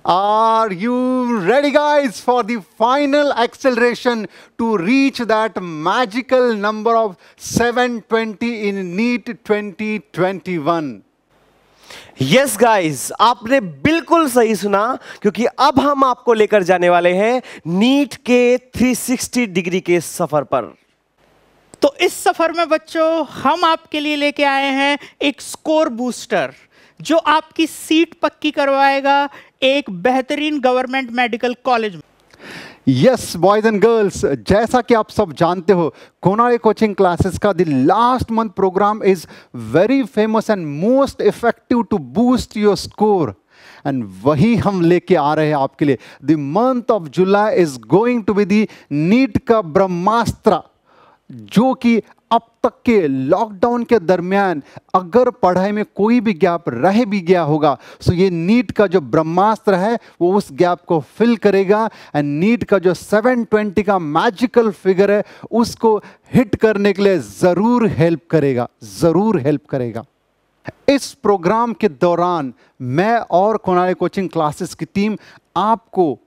Are you ready, guys, for the final acceleration to reach that magical number of 720 in NEET 2021? Yes guys, आपने बिल्कुल सही सुना, क्योंकि अब हम आपको लेकर जाने वाले हैं नीट के 360 डिग्री के सफर पर। तो इस सफर में बच्चों हम आपके लिए लेके आए हैं एक स्कोर बूस्टर जो आपकी सीट पक्की करवाएगा एक बेहतरीन गवर्नमेंट मेडिकल कॉलेज में। यस बॉयज एंड गर्ल्स, जैसा कि आप सब जानते हो, कोनारे कोचिंग क्लासेस का the last month programme is very famous and most effective to boost your score, and वही हम लेके आ रहे हैं आपके लिए। The month of July is going to be the NEET का ब्रह्मास्त्र, जो कि अब तक के लॉकडाउन के दरमियान अगर पढ़ाई में कोई भी गैप रह भी गया होगा, सो ये नीट का जो ब्रह्मास्त्र है वो उस गैप को फिल करेगा, एंड नीट का जो 720 का मैजिकल फिगर है उसको हिट करने के लिए ज़रूर हेल्प करेगा, ज़रूर हेल्प करेगा। इस प्रोग्राम के दौरान मैं और कोनारे कोचिंग क्लासेस की टीम आपको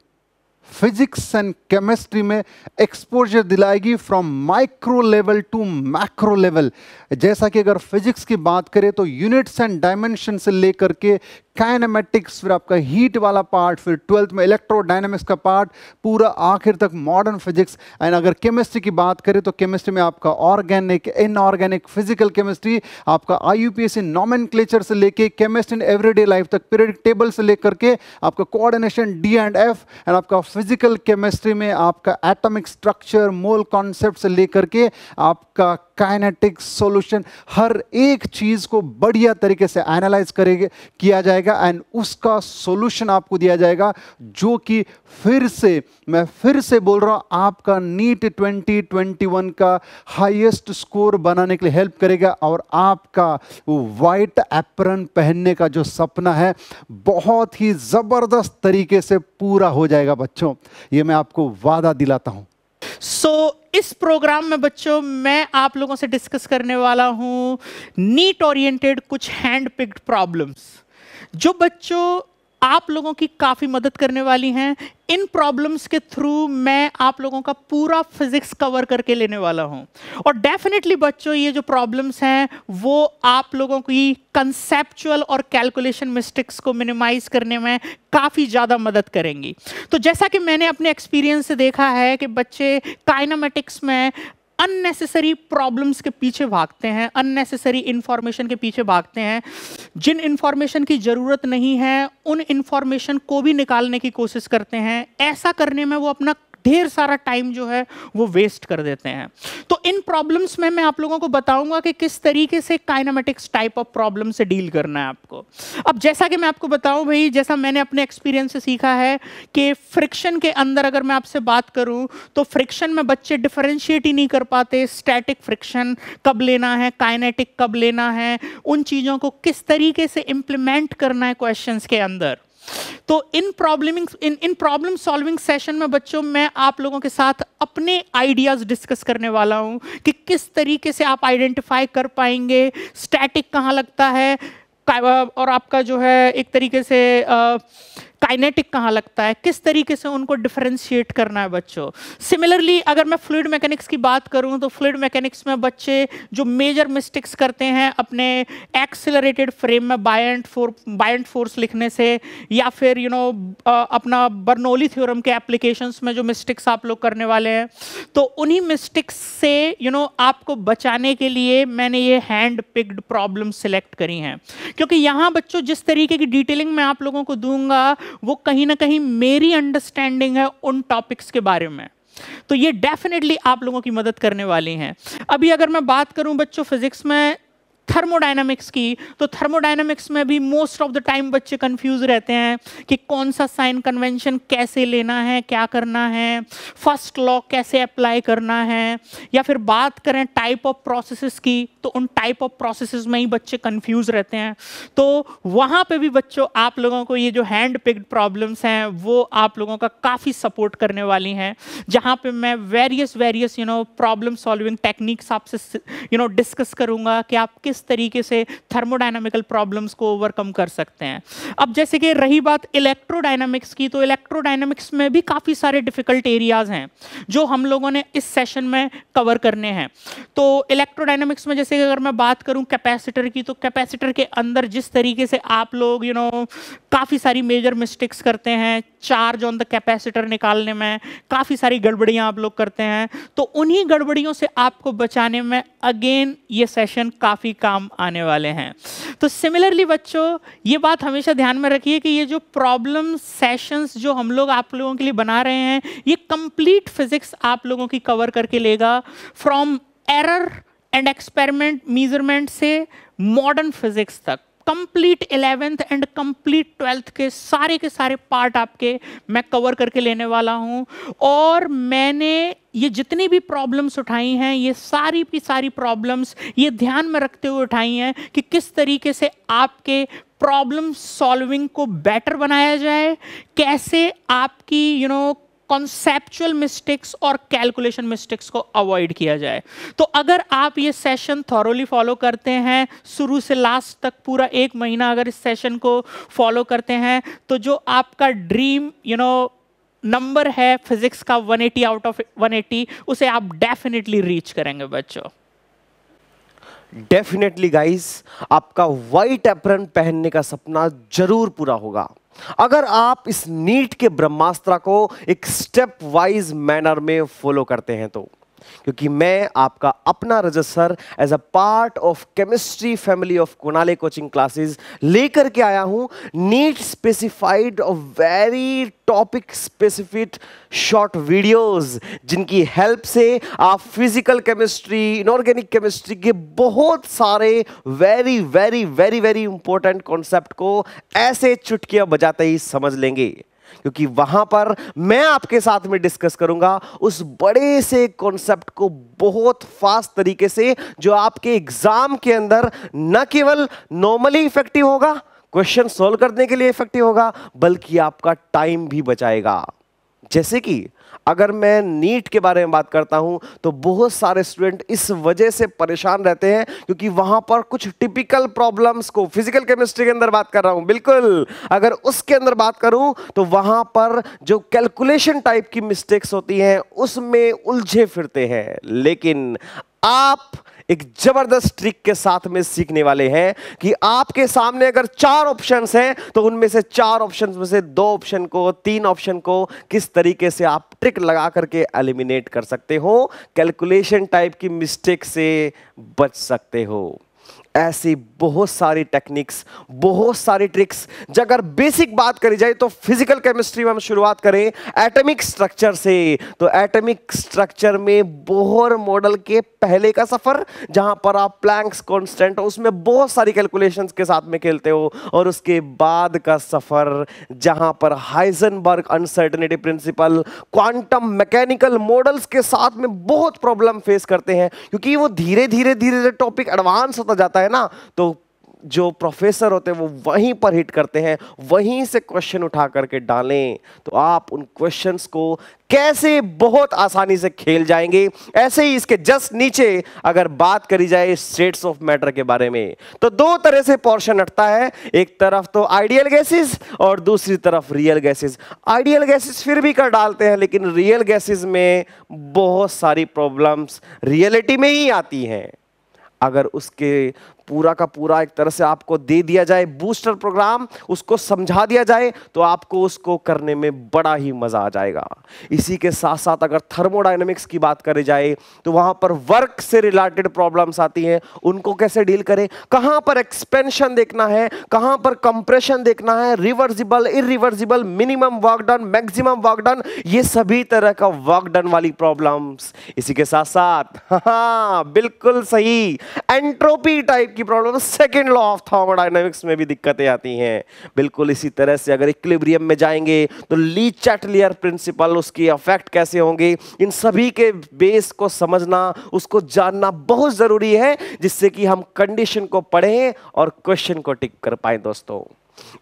फिजिक्स एंड केमिस्ट्री में एक्सपोजर दिलाएगी from micro level to macro level. जैसा कि अगर फिजिक्स की बात करें तो यूनिट्स एंड डायमेंशन से लेकर के काइनेमेटिक्स, फिर आपका हीट वाला पार्ट, फिर 12th में इलेक्ट्रोडायनेमिक्स का पार्ट, पूरा आखिर तक मॉडर्न फिजिक्स। एंड अगर केमिस्ट्री की बात करें तो केमिस्ट्री में आपका ऑर्गेनिक, इनऑर्गेनिक, फिजिकल केमिस्ट्री, आपका IUPAC नॉमेनक्लेचर से लेके केमिस्ट इन एवरीडे लाइफ तक, पीरियडिक टेबल से लेकर के आपका coordination D and F, and आपका फिजिकल केमिस्ट्री में आपका एटॉमिक स्ट्रक्चर, मोल कॉन्सेप्ट से लेकर के आपका काइनेटिक्स, सॉल्यूशन, हर एक चीज़ को बढ़िया तरीके से एनालाइज करेंगे किया जाएगा, एंड उसका सॉल्यूशन आपको दिया जाएगा, जो कि मैं फिर से बोल रहा हूँ, आपका नीट 2021 का हाईएस्ट स्कोर बनाने के लिए हेल्प करेगा, और आपका वो वाइट एप्रन पहनने का जो सपना है बहुत ही ज़बरदस्त तरीके से पूरा हो जाएगा बच्चों, ये मैं आपको वादा दिलाता हूँ। इस प्रोग्राम में बच्चों मैं आप लोगों से डिस्कस करने वाला हूं नीट ओरिएंटेड कुछ हैंड पिक्ड प्रॉब्लम्स, जो बच्चों आप लोगों की काफ़ी मदद करने वाली हैं। इन प्रॉब्लम्स के थ्रू मैं आप लोगों का पूरा फिजिक्स कवर करके लेने वाला हूं, और डेफिनेटली बच्चों ये जो प्रॉब्लम्स हैं वो आप लोगों की कंसेप्चुअल और कैलकुलेशन मिस्टेक्स को मिनिमाइज करने में काफ़ी ज़्यादा मदद करेंगी। तो जैसा कि मैंने अपने एक्सपीरियंस से देखा है कि बच्चे काइनेमेटिक्स में अननेसेसरी प्रॉब्लम्स के पीछे भागते हैं, अननेसेसरी इंफॉर्मेशन के पीछे भागते हैं, जिन इंफॉर्मेशन की ज़रूरत नहीं है उन इंफॉर्मेशन को भी निकालने की कोशिश करते हैं। ऐसा करने में वो अपना ढेर सारा टाइम जो है वो वेस्ट कर देते हैं। तो इन प्रॉब्लम्स में मैं आप लोगों को बताऊंगा कि किस तरीके से काइनेमेटिक्स टाइप ऑफ प्रॉब्लम से डील करना है आपको। अब जैसा कि मैं आपको बताऊं भाई, जैसा मैंने अपने एक्सपीरियंस से सीखा है कि फ्रिक्शन के अंदर अगर मैं आपसे बात करूं तो फ्रिक्शन में बच्चे डिफरेंशिएट ही नहीं कर पाते, स्टैटिक फ्रिक्शन कब लेना है, काइनेटिक कब लेना है, उन चीज़ों को किस तरीके से इम्प्लीमेंट करना है क्वेश्चंस के अंदर। तो इन प्रॉब्लम सॉल्विंग सेशन में बच्चों मैं आप लोगों के साथ अपने आइडियाज डिस्कस करने वाला हूं कि किस तरीके से आप आइडेंटिफाई कर पाएंगे स्टैटिक कहां लगता है और आपका जो है एक तरीके से काइनेटिक कहाँ लगता है, किस तरीके से उनको डिफरेंशिएट करना है बच्चों। सिमिलरली अगर मैं फ्लूइड मैकेनिक्स की बात करूं तो फ्लूइड मैकेनिक्स में बच्चे जो मेजर मिस्टेक्स करते हैं अपने एक्सेलरेटेड फ्रेम में बायंट फोर्स लिखने से, या फिर अपना बर्नौली थ्योरम के एप्लीकेशंस में जो मिस्टेक्स आप लोग करने वाले हैं, तो उन्हीं मिस्टेक्स से आपको बचाने के लिए मैंने ये हैंड पिक्ड प्रॉब्लम सिलेक्ट करी हैं, क्योंकि यहाँ बच्चों जिस तरीके की डिटेलिंग मैं आप लोगों को दूंगा वो कहीं ना कहीं मेरी अंडरस्टैंडिंग है उन टॉपिक्स के बारे में, तो ये डेफिनेटली आप लोगों की मदद करने वाली हैं। अभी अगर मैं बात करूं बच्चों फिजिक्स में थर्मोडायनामिक्स की, तो थर्मोडायनामिक्स में भी मोस्ट ऑफ द टाइम बच्चे कंफ्यूज रहते हैं कि कौन सा साइन कन्वेंशन कैसे लेना है, क्या करना है, फर्स्ट लॉ कैसे अप्लाई करना है, या फिर बात करें टाइप ऑफ प्रोसेसेस की तो उन टाइप ऑफ प्रोसेसेस में ही बच्चे कंफ्यूज रहते हैं। तो वहाँ पे भी बच्चों आप लोगों को ये जो हैंड पिक्ड प्रॉब्लम्स हैं वो आप लोगों का काफ़ी सपोर्ट करने वाली हैं, जहाँ पे मैं वेरियस प्रॉब्लम सॉल्विंग टेक्निक्स आपसे डिस्कस करूँगा कि आप किस किस तरीके से थर्मोडायनामिकल प्रॉब्लम्स को ओवरकम कर सकते हैं। अब जैसे कि रही बात इलेक्ट्रोडायनामिक्स की, तो इलेक्ट्रोडायनामिक्स में भी काफ़ी सारे डिफिकल्ट एरियाज हैं जो हम लोगों ने इस सेशन में कवर करने हैं। तो इलेक्ट्रोडायनामिक्स में जैसे कि अगर मैं बात करूं कैपेसिटर की, तो कैपेसिटर के अंदर जिस तरीके से आप लोग काफ़ी सारी मेजर मिस्टेक्स करते हैं, चार्ज ऑन द कैपेसिटर निकालने में काफ़ी सारी गड़बड़ियां आप लोग करते हैं, तो उन्हीं गड़बड़ियों से आपको बचाने में अगेन ये सेशन काफ़ी काम आने वाले हैं। तो सिमिलरली बच्चों, ये बात हमेशा ध्यान में रखिए कि ये जो प्रॉब्लम सेशंस जो हम लोग आप लोगों के लिए बना रहे हैं, ये कंप्लीट फिजिक्स आप लोगों की कवर करके लेगा, from error and experiment measurement से मॉडर्न फिजिक्स तक। Complete 11th and complete 12th के सारे पार्ट आपके मैं कवर करके लेने वाला हूं। और मैंने ये जितनी भी प्रॉब्लम्स उठाई हैं, ये सारी की सारी प्रॉब्लम्स ये ध्यान में रखते हुए उठाई हैं कि किस तरीके से आपके प्रॉब्लम सॉल्विंग को बेटर बनाया जाए, कैसे आपकी कॉन्सेप्चुअल मिस्टेक्स और कैलकुलेशन मिस्टेक्स को अवॉइड किया जाए। तो अगर आप ये सेशन थॉरोली फॉलो करते हैं, शुरू से लास्ट तक पूरा 1 महीना अगर इस सेशन को फॉलो करते हैं, तो जो आपका ड्रीम नंबर है फिजिक्स का 180 आउट ऑफ 180, उसे आप डेफिनेटली रीच करेंगे बच्चों। डेफिनेटली गाइस, आपका व्हाइट एप्रन पहनने का सपना जरूर पूरा होगा अगर आप इस नीट के ब्रह्मास्त्र को एक स्टेप वाइज मैनर में फॉलो करते हैं तो। क्योंकि मैं आपका अपना Rajat sir as a part of chemistry family of कुणाले कोचिंग क्लासेस लेकर के आया हूं नीट स्पेसिफाइड और very topic specific short videos, जिनकी हेल्प से आप फिजिकल केमिस्ट्री, इनऑर्गेनिक केमिस्ट्री के बहुत सारे very very very very important concept को ऐसे चुटकियां बजाते ही समझ लेंगे। क्योंकि वहां पर मैं आपके साथ में डिस्कस करूंगा उस बड़े से कॉन्सेप्ट को बहुत फास्ट तरीके से, जो आपके एग्जाम के अंदर न केवल नॉर्मली इफेक्टिव होगा, क्वेश्चन सॉल्व करने के लिए इफेक्टिव होगा, बल्कि आपका टाइम भी बचाएगा। जैसे कि अगर मैं नीट के बारे में बात करता हूं तो बहुत सारे स्टूडेंट इस वजह से परेशान रहते हैं क्योंकि वहां पर कुछ टिपिकल प्रॉब्लम्स को, फिजिकल केमिस्ट्री के अंदर बात कर रहा हूं, बिल्कुल अगर उसके अंदर बात करूं तो वहां पर जो कैलकुलेशन टाइप की मिस्टेक्स होती हैं उसमें उलझे फिरते हैं। लेकिन आप एक जबरदस्त ट्रिक के साथ में सीखने वाले हैं कि आपके सामने अगर 4 ऑप्शंस हैं तो उनमें से 4 ऑप्शंस में से 2 ऑप्शन को, 3 ऑप्शन को किस तरीके से आप ट्रिक लगा करके एलिमिनेट कर सकते हो, कैलकुलेशन टाइप की मिस्टेक से बच सकते हो। ऐसी बहुत सारी टेक्निक्स, बहुत सारी ट्रिक्स। अगर बेसिक बात करी जाए तो फिजिकल केमिस्ट्री में हम शुरुआत करें एटॉमिक स्ट्रक्चर से, तो एटॉमिक स्ट्रक्चर में बोहर मॉडल के पहले का सफर, जहां पर आप प्लैंक्स कांस्टेंट उसमें बहुत सारी कैलकुलेशंस के साथ में खेलते हो, और उसके बाद का सफर जहां पर Heisenberg uncertainty principle, quantum mechanical models के साथ में बहुत प्रॉब्लम फेस करते हैं क्योंकि वो धीरे धीरे टॉपिक एडवांस होता जाता है ना, तो जो प्रोफेसर होते हैं वो वहीं पर हिट करते हैं, वहीं से क्वेश्चन उठा करके डालें तो आप उन क्वेश्चंस को कैसे बहुत आसानी से खेल जाएंगे। ऐसे ही इसके जस्ट नीचे अगर बात करी जाए स्टेट्स ऑफ मैटर के बारे में तो 2 तरह से पोर्शन हटता है, एक तरफ तो आइडियल गैसेस और दूसरी तरफ रियल गैसेस। आइडियल गैसेस फिर भी कर डालते हैं, लेकिन रियल गैसेस में बहुत सारी प्रॉब्लम्स रियलिटी में ही आती हैं। अगर उसके पूरा का पूरा एक तरह से आपको दे दिया जाए बूस्टर प्रोग्राम, उसको समझा दिया जाए तो आपको उसको करने में बड़ा ही मजा आ जाएगा। इसी के साथ साथ अगर थर्मोडायनेमिक्स की बात करी जाए तो वहां पर वर्क से रिलेटेड प्रॉब्लम्स आती हैं, उनको कैसे डील करें, कहां पर एक्सपेंशन देखना है, कहां पर कंप्रेशन देखना है, reversible, irreversible, minimum work done, maximum work done, ये सभी तरह का वर्क डन वाली प्रॉब्लम्स। इसी के साथ साथ हाँ बिल्कुल सही, एंट्रोपी टाइप की problem, second law of thermodynamics में भी दिक्कतें आती हैं। बिल्कुल इसी तरह से अगर इक्विलिब्रियम में जाएंगे तो ली चैटलियर प्रिंसिपल, उसकी इफेक्ट कैसे होंगे, इन सभी के बेस को समझना, उसको जानना बहुत जरूरी है, जिससे कि हम कंडीशन को पढ़ें और क्वेश्चन को टिक कर पाए दोस्तों।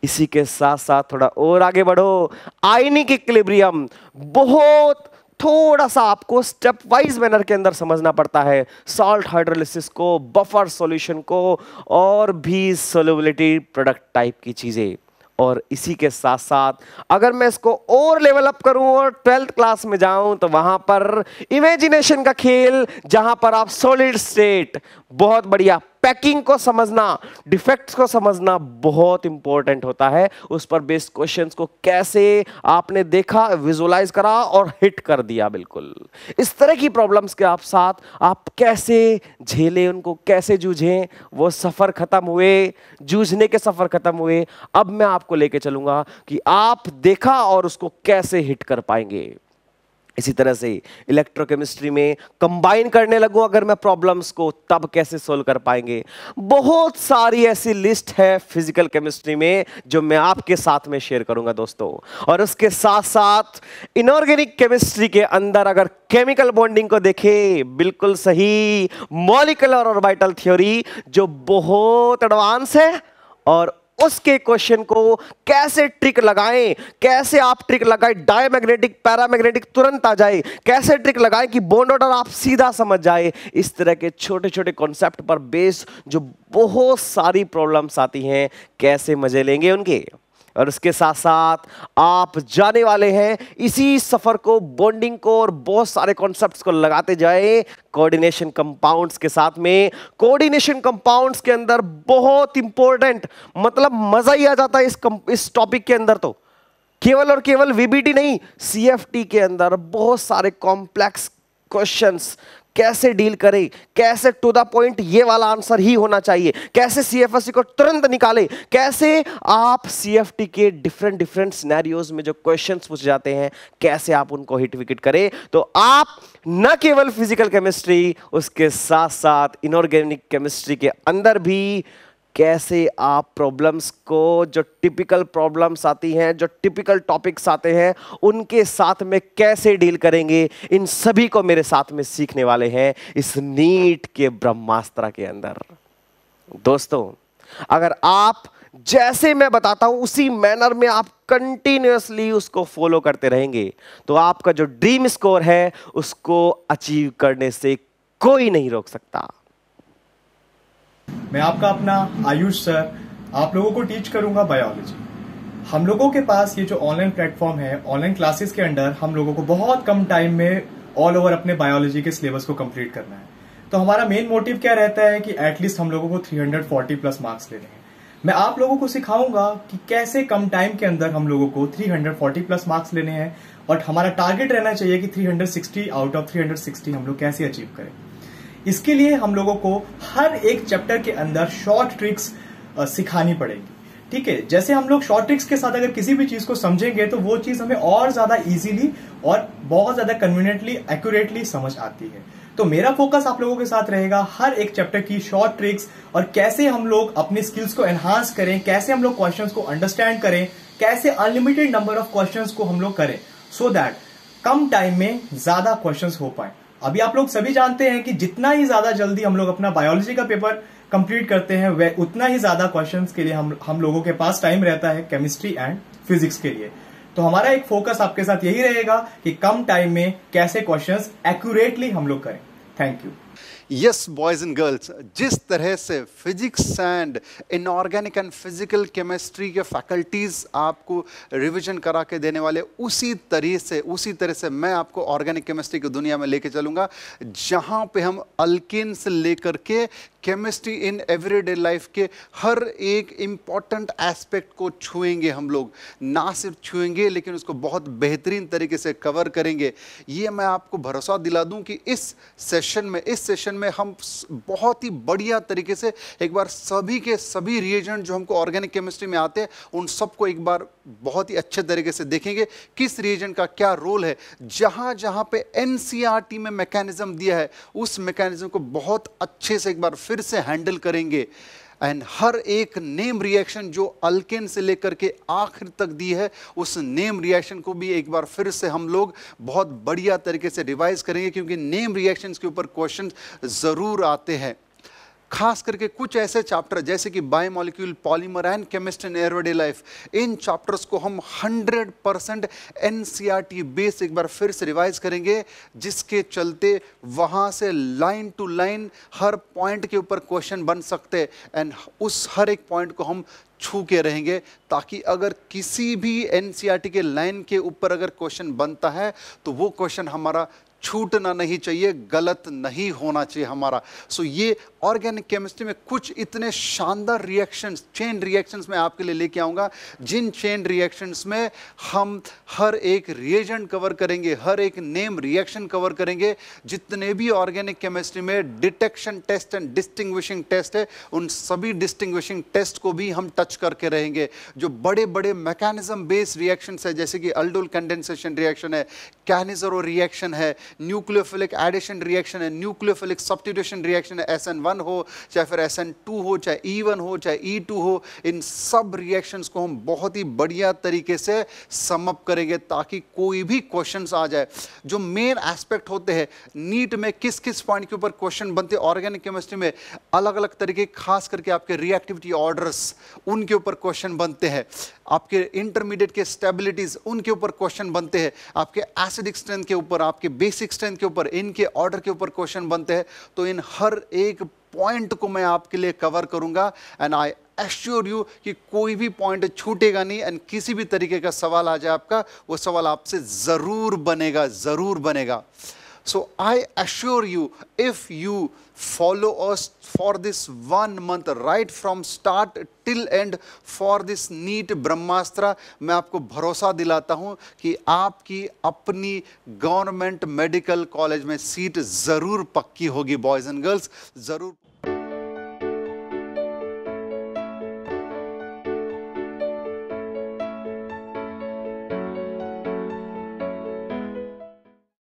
इसी के साथ साथ थोड़ा और आगे बढ़ो, आयनिक इक्विलिब्रियम बहुत थोड़ा सा आपको स्टेप वाइज मैनर के अंदर समझना पड़ता है, सॉल्ट हाइड्रोलिसिस को, बफर सॉल्यूशन को, और भी सोल्युबिलिटी प्रोडक्ट टाइप की चीजें। और इसी के साथ साथ अगर मैं इसको और लेवल अप करूं और 12th क्लास में जाऊं तो वहां पर इमेजिनेशन का खेल, जहां पर आप सॉलिड स्टेट, बहुत बढ़िया पैकिंग को समझना, डिफेक्ट्स को समझना बहुत इंपॉर्टेंट होता है। उस पर बेस्ड क्वेश्चंस को कैसे आपने देखा, विजुअलाइज करा और हिट कर दिया। बिल्कुल इस तरह की प्रॉब्लम्स के आप साथ आप कैसे झेले, उनको कैसे जूझें, वो सफर खत्म हुए, जूझने के सफर खत्म हुए। अब मैं आपको लेके चलूंगा कि आप देखा और उसको कैसे हिट कर पाएंगे। इसी तरह से इलेक्ट्रोकेमिस्ट्री में कंबाइन करने लगूं अगर मैं प्रॉब्लम्स को, तब कैसे सोल्व कर पाएंगे। बहुत सारी ऐसी लिस्ट है फिजिकल केमिस्ट्री में जो मैं आपके साथ में शेयर करूंगा दोस्तों। और उसके साथ साथ इनऑर्गेनिक केमिस्ट्री के अंदर अगर केमिकल बॉन्डिंग को देखें, बिल्कुल सही, मॉलिक्यूलर ऑर्बिटल थ्योरी जो बहुत एडवांस है, और उसके क्वेश्चन को कैसे ट्रिक लगाएं, कैसे आप ट्रिक लगाएं, डायमैग्नेटिक पैरामैग्नेटिक तुरंत आ जाए, कैसे ट्रिक लगाएं कि बॉन्ड ऑर्डर आप सीधा समझ जाए। इस तरह के छोटे छोटे कॉन्सेप्ट पर बेस जो बहुत सारी प्रॉब्लम्स आती हैं, कैसे मजे लेंगे उनके। और उसके साथ साथ आप जाने वाले हैं इसी सफर को, बॉन्डिंग को और बहुत सारे कॉन्सेप्ट्स को लगाते जाए कोऑर्डिनेशन कंपाउंड्स के साथ में। कोऑर्डिनेशन कंपाउंड्स के अंदर बहुत इंपॉर्टेंट, मतलब मजा ही आ जाता है इस टॉपिक के अंदर। तो केवल और केवल वीबीटी नहीं, सीएफटी के अंदर बहुत सारे कॉम्प्लेक्स क्वेश्चंस कैसे डील करें, कैसे टू द पॉइंट ये वाला आंसर ही होना चाहिए, कैसे सीएफएससी को तुरंत निकाले, कैसे आप सीएफटी के डिफरेंट सिनेरियोज में जो क्वेश्चंस पूछे जाते हैं कैसे आप उनको हिट विकेट करें। तो आप न केवल फिजिकल केमिस्ट्री, उसके साथ साथ इनऑर्गेनिक केमिस्ट्री के अंदर भी कैसे आप प्रॉब्लम्स को, जो टिपिकल प्रॉब्लम्स आती हैं, जो टिपिकल टॉपिक्स आते हैं, उनके साथ में कैसे डील करेंगे, इन सभी को मेरे साथ में सीखने वाले हैं इस नीट के ब्रह्मास्त्र के अंदर। दोस्तों अगर आप जैसे मैं बताता हूं उसी मैनर में आप कंटिन्यूअसली उसको फॉलो करते रहेंगे तो आपका जो ड्रीम स्कोर है उसको अचीव करने से कोई नहीं रोक सकता। मैं आपका अपना आयुष सर आप लोगों को टीच करूंगा बायोलॉजी। हम लोगों के पास ये जो ऑनलाइन प्लेटफॉर्म है, ऑनलाइन क्लासेस के अंडर हम लोगों को बहुत कम टाइम में ऑल ओवर अपने बायोलॉजी के सिलेबस को कंप्लीट करना है। तो हमारा मेन मोटिव क्या रहता है कि एटलीस्ट हम लोगों को 340 प्लस मार्क्स लेने हैं। मैं आप लोगों को सिखाऊंगा कि कैसे कम टाइम के अंदर हम लोगों को 340 प्लस मार्क्स लेने हैं, और हमारा टारगेट रहना चाहिए कि 360 आउट ऑफ 360 हम लोग कैसे अचीव करें। इसके लिए हम लोगों को हर एक चैप्टर के अंदर शॉर्ट ट्रिक्स सिखानी पड़ेगी। ठीक है, जैसे हम लोग शॉर्ट ट्रिक्स के साथ अगर किसी भी चीज को समझेंगे तो वो चीज हमें और ज्यादा इजीली और बहुत ज्यादा कन्वीनियंटली एक्यूरेटली समझ आती है। तो मेरा फोकस आप लोगों के साथ रहेगा हर एक चैप्टर की शॉर्ट ट्रिक्स और कैसे हम लोग अपनी स्किल्स को एनहांस करें, कैसे हम लोग क्वेश्चंस को अंडरस्टैंड करें, कैसे अनलिमिटेड नंबर ऑफ क्वेश्चंस को हम लोग करें सो दैट कम टाइम में ज्यादा क्वेश्चंस हो पाए। अभी आप लोग सभी जानते हैं कि जितना ही ज्यादा जल्दी हम लोग अपना बायोलॉजी का पेपर कंप्लीट करते हैं वह उतना ही ज्यादा क्वेश्चंस के लिए हम लोगों के पास टाइम रहता है केमिस्ट्री एंड फिजिक्स के लिए। तो हमारा एक फोकस आपके साथ यही रहेगा कि कम टाइम में कैसे क्वेश्चंस एक्यूरेटली हम लोग करें। Thank you. Yes boys and girls, जिस तरह से physics and inorganic and physical chemistry के फैकल्टीज आपको रिवीजन करा के देने वाले, उसी तरह से मैं आपको ऑर्गेनिक केमिस्ट्री की दुनिया में लेके चलूंगा, जहां पे हम अल्केन से लेकर के केमिस्ट्री इन एवरीडे लाइफ के हर एक इम्पॉर्टेंट एस्पेक्ट को छुएंगे। हम लोग ना सिर्फ छुएंगे लेकिन उसको बहुत बेहतरीन तरीके से कवर करेंगे। ये मैं आपको भरोसा दिला दूं कि इस सेशन में हम बहुत ही बढ़िया तरीके से एक बार सभी के सभी रिएजेंट जो हमको ऑर्गेनिक केमिस्ट्री में आते हैं उन सबको एक बार बहुत ही अच्छे तरीके से देखेंगे, किस रिएजेंट का क्या रोल है। जहां जहां पे एनसीईआरटी में मैकेनिज्म दिया है उस मैकेनिज्म को बहुत अच्छे से एक बार फिर से हैंडल करेंगे। एंड हर एक नेम रिएक्शन जो अल्केन से लेकर के आखिर तक दी है उस नेम रिएक्शन को भी एक बार फिर से हम लोग बहुत बढ़िया तरीके से रिवाइज करेंगे, क्योंकि नेम रिएक्शंस के ऊपर क्वेश्चन ज़रूर आते हैं। खास करके कुछ ऐसे चैप्टर जैसे कि biomolecule, polymer and chemistry in everyday life, in chapters को हम 100% एनसीईआरटी बेस एक बार फिर से रिवाइज करेंगे, जिसके चलते वहां से लाइन टू लाइन हर पॉइंट के ऊपर क्वेश्चन बन सकते एंड उस हर एक पॉइंट को हम छू के रहेंगे, ताकि अगर किसी भी एनसीईआरटी के लाइन के ऊपर अगर क्वेश्चन बनता है तो वो क्वेश्चन हमारा छूटना नहीं चाहिए, गलत नहीं होना चाहिए हमारा। सो ये ऑर्गेनिक केमिस्ट्री में कुछ इतने शानदार रिएक्शंस, चेन रिएक्शंस मैं आपके लिए लेके आऊँगा, जिन चेन रिएक्शंस में हम हर एक रिएजेंट कवर करेंगे, हर एक नेम रिएक्शन कवर करेंगे। जितने भी ऑर्गेनिक केमिस्ट्री में detection test and distinguishing test है, उन सभी डिस्टिंग्विशिंग टेस्ट को भी हम टच करके रहेंगे। जो बड़े बड़े मैकेनिज्म बेस्ड रिएक्शंस है, जैसे कि अल्डोल कंडेंसेशन रिएक्शन है, कैनिज़रो रिएक्शन है, न्यूक्लियोफिलिक एडिशन रिएक्शन है, न्यूक्लियोफिलिक सब्स्टिट्यूशन रिएक्शन है, SN1 हो चाहे फिर SN2 हो, चाहे E1 हो चाहे E2 हो, इन सब रिएक्शंस को हम बहुत ही बढ़िया तरीके से समअप करेंगे ताकि कोई भी क्वेश्चंस आ जाए। जो मेन एस्पेक्ट होते हैं नीट में, किस किस पॉइंट के ऊपर क्वेश्चन बनते हैं ऑर्गेनिक केमिस्ट्री में, अलग अलग तरीके, खास करके आपके रिएक्टिविटी ऑर्डर्स, उनके ऊपर क्वेश्चन बनते हैं। आपके इंटरमीडिएट के स्टेबिलिटीज, उनके ऊपर क्वेश्चन बनते हैं। आपके एसिडिक स्ट्रेंथ के ऊपर, आपके बेसिक स्ट्रेंथ के ऊपर, इनके ऑर्डर के ऊपर क्वेश्चन बनते हैं। तो इन हर एक पॉइंट को मैं आपके लिए कवर करूंगा एंड आई एश्योर यू कि कोई भी पॉइंट छूटेगा नहीं एंड किसी भी तरीके का सवाल आ जाए आपका, वो सवाल आपसे जरूर बनेगा, जरूर बनेगा। So I assure you, if you follow us for this 1 month, right from start till end for this NEET ब्रह्मास्त्र, मैं आपको भरोसा दिलाता हूं कि आपकी अपनी गवर्नमेंट मेडिकल कॉलेज में सीट जरूर पक्की होगी, बॉयज एंड गर्ल्स, जरूर।